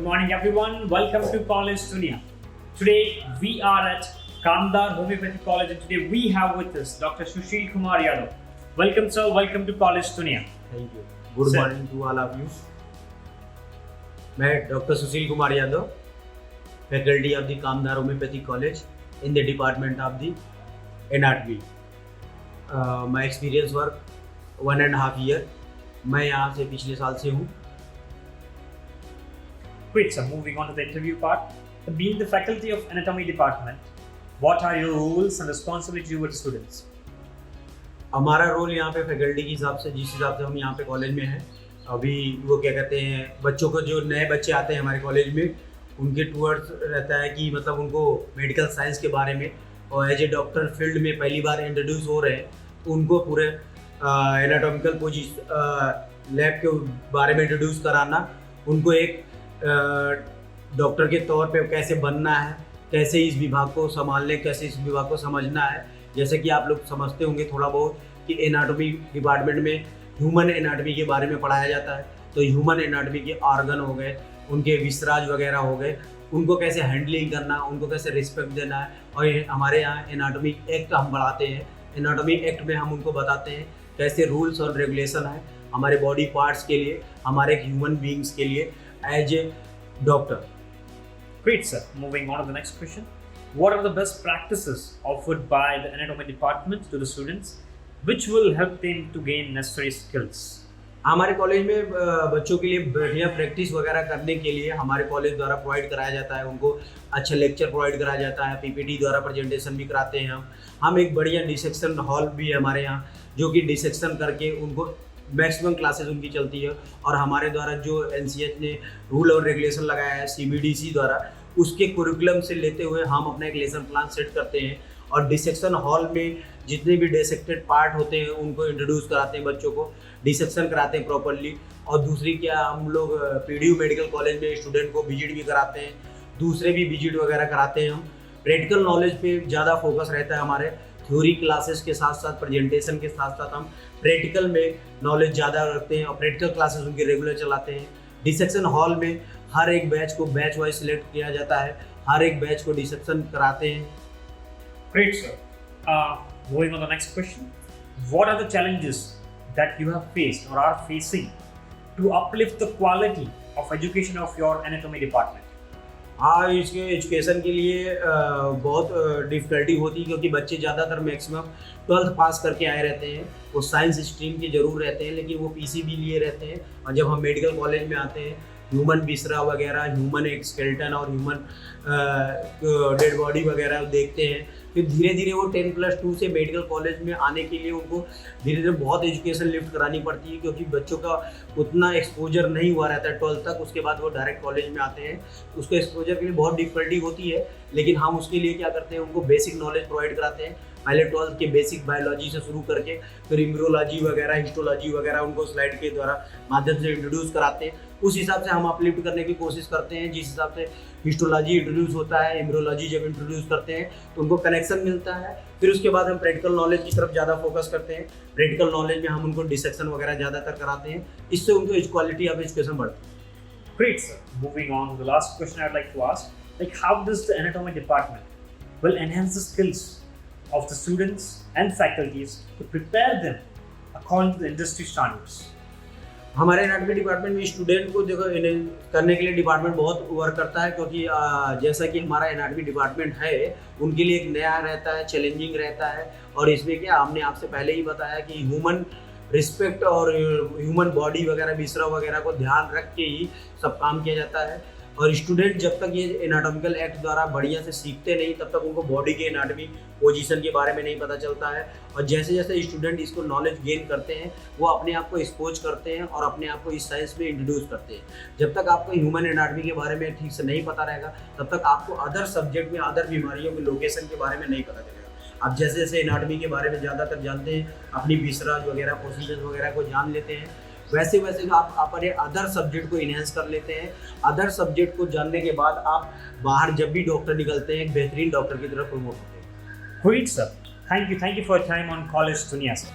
morning, everyone. Welcome to College Dunia. Today we are at Kamdar Homeopathy College, and today we have with us Dr. Sushil Kumar Yadav. Welcome, sir. Welcome to College Dunia. Thank you. Good morning to all of you. मैं doctor Sushil Kumar Yadav, faculty of the Kamdar homeopathy college in the department of the anatomy. My experience work 1.5 year. मैं यहाँ से पिछले साल से हूँ. Great, sir. Moving on to the interview part. Being the faculty of anatomy department, what are your roles and responsibilities towards students? हमारा role यहाँ पे फैकल्टी के हिसाब से, जिस हिसाब से हम यहाँ पे कॉलेज में हैं, अभी वो क्या कहते हैं, बच्चों को जो नए बच्चे आते हैं हमारे कॉलेज में, उनके टूवर्ड्स रहता है कि मतलब उनको मेडिकल साइंस के बारे में और एज ए डॉक्टर फील्ड में पहली बार इंट्रोड्यूस हो रहे हैं, तो उनको पूरे एनाटॉमिकल लैब के बारे में इंट्रोड्यूस कराना, उनको एक डॉक्टर के तौर पे कैसे बनना है, कैसे इस विभाग को संभालने, कैसे इस विभाग को समझना है. जैसे कि आप लोग समझते होंगे थोड़ा बहुत कि एनाटॉमी डिपार्टमेंट में ह्यूमन एनाटॉमी के बारे में पढ़ाया जाता है. तो ह्यूमन एनाटॉमी के ऑर्गन हो गए, उनके विसराज वगैरह हो गए, उनको कैसे हैंडलिंग करना, उनको कैसे रिस्पेक्ट देना है. और हमारे यहाँ एनाटॉमी एक्ट हम पढ़ाते हैं. एनाटॉमी एक्ट में हम उनको बताते हैं कैसे रूल्स और रेगुलेशन है हमारे बॉडी पार्ट्स के लिए, हमारे ह्यूमन बीइंग्स के लिए as a doctor. Great, sir. Moving on to the next question. What are the best practices offered by the anatomy department to the students, which will help them to gain necessary skills? हमारे college में बच्चों के लिए बढ़िया practice वगैरह करने के लिए हमारे कॉलेज द्वारा प्रोवाइड कराया जाता है. उनको अच्छा लेक्चर प्रोवाइड कराया जाता है, पीपीटी द्वारा प्रेजेंटेशन भी कराते हैं हम एक बढ़िया डिसेक्शन हॉल भी है हमारे यहाँ, जो कि डिसेक्शन करके उनको मैक्सिमम क्लासेस उनकी चलती है. और हमारे द्वारा जो एनसीएच ने रूल और रेगुलेशन लगाया है सीबीडीसी द्वारा, उसके कुरिकुलम से लेते हुए हम अपना एक लेसन प्लान सेट करते हैं और डिसेक्शन हॉल में जितने भी डिसेक्टेड पार्ट होते हैं उनको इंट्रोड्यूस कराते हैं, बच्चों को डिसेक्शन कराते हैं प्रॉपरली. और दूसरी क्या, हम लोग पीडीयू मेडिकल कॉलेज में स्टूडेंट को विजिट भी कराते हैं, दूसरे भी विजिट वगैरह कराते हैं. हम प्रैक्टिकल नॉलेज पे ज़्यादा फोकस रहता है हमारे. थ्योरी क्लासेस के साथ साथ प्रेजेंटेशन के साथ साथ हम प्रैक्टिकल में नॉलेज ज़्यादा रखते हैं और प्रैक्टिकल क्लासेस उनकी रेगुलर चलाते हैं. डिसेक्शन हॉल में हर एक बैच को बैच वाइज सिलेक्ट किया जाता है, हर एक बैच को डिसेक्शन कराते हैं. Great, sir. Moving on to the next question. What are the challenges that you have faced or are facing to uplift the quality of education of your anatomy department? हाँ, इसके education के लिए बहुत difficulty होती है, क्योंकि बच्चे ज़्यादातर मैक्सिमम 12th पास करके आए रहते हैं. वो साइंस स्ट्रीम के ज़रूर रहते हैं, लेकिन वो पीसीबी लिए रहते हैं. और जब हम मेडिकल कॉलेज में आते हैं, ह्यूमन बिसरा वगैरह, ह्यूमन एक स्केलेटन और ह्यूमन डेड बॉडी वगैरह देखते हैं, फिर धीरे धीरे वो 10+2 से मेडिकल कॉलेज में आने के लिए उनको धीरे धीरे बहुत एजुकेशन लिफ्ट करानी पड़ती है, क्योंकि बच्चों का उतना एक्सपोजर नहीं हुआ रहता है 12th तक. उसके बाद वो डायरेक्ट कॉलेज में आते हैं, उसको एक्सपोजर के लिए बहुत डिफिकल्टी होती है. लेकिन हम उसके लिए क्या करते हैं, उनको बेसिक नॉलेज प्रोवाइड कराते हैं. पहले 12th के बेसिक बायोलॉजी से शुरू करके फिर इम्ब्रियोलॉजी वगैरह, हिस्टोलॉजी वगैरह उनको स्लाइड के द्वारा माध्यम से इंट्रोड्यूस कराते हैं. उस हिसाब से हम अपलिफ्ट करने की कोशिश करते हैं. जिस हिसाब से हिस्टोलॉजी इंट्रोड्यूस होता है, इम्ब्रियोलॉजी जब इंट्रोड्यूस करते हैं तो उनको कनेक्शन मिलता है. फिर उसके बाद हम प्रैक्टिकल नॉलेज की तरफ ज़्यादा फोकस करते हैं. प्रैक्टिकल नॉलेज में हम उनको डिसेक्शन वगैरह ज़्यादातर कराते हैं. इससे उनको क्वालिटी ऑफ एजुकेशन बढ़ती है. Great, sir. Moving on to the last question I'd like to ask. Like, how does the anatomy department will enhance the skills of the students and faculties to prepare them according to the industry standards? हमारे anatomy department में student को देखो करने के लिए department बहुत work करता है, क्योंकि जैसा कि हमारा एनाटॉमी डिपार्टमेंट है, उनके लिए एक नया रहता है, चैलेंजिंग रहता है. और इसमें क्या, हमने आपसे पहले ही बताया कि ह्यूमन रिस्पेक्ट और ह्यूमन बॉडी वगैरह, बिसरा वगैरह को ध्यान रख के ही सब काम किया जाता है. और स्टूडेंट जब तक ये एनाटॉमिकल एक्ट द्वारा बढ़िया से सीखते नहीं, तब तक उनको बॉडी के एनाटॉमी पोजीशन के बारे में नहीं पता चलता है. और जैसे जैसे स्टूडेंट इसको नॉलेज गेन करते हैं, वो अपने आप को एक्सपोज करते हैं और अपने आप को इस साइंस में इंट्रोड्यूस करते हैं. जब तक आपको ह्यूमन एनाटॉमी के बारे में ठीक से नहीं पता रहेगा, तब तक आपको अदर सब्जेक्ट में, अदर बीमारियों के लोकेशन के बारे में नहीं पता चलेगा. आप जैसे जैसे एनाटॉमी के बारे में ज़्यादातर जानते हैं, अपनी विसराज वगैरह, प्रोसीजर्स वगैरह को जान लेते हैं, वैसे वैसे आप अपने अदर सब्जेक्ट को इन्हेंस कर लेते हैं. अदर सब्जेक्ट को जानने के बाद आप बाहर जब भी डॉक्टर निकलते हैं, एक बेहतरीन डॉक्टर की तरफ प्रमोट होते हैं. Great, sir. Thank you for your time on College Dunia, sir.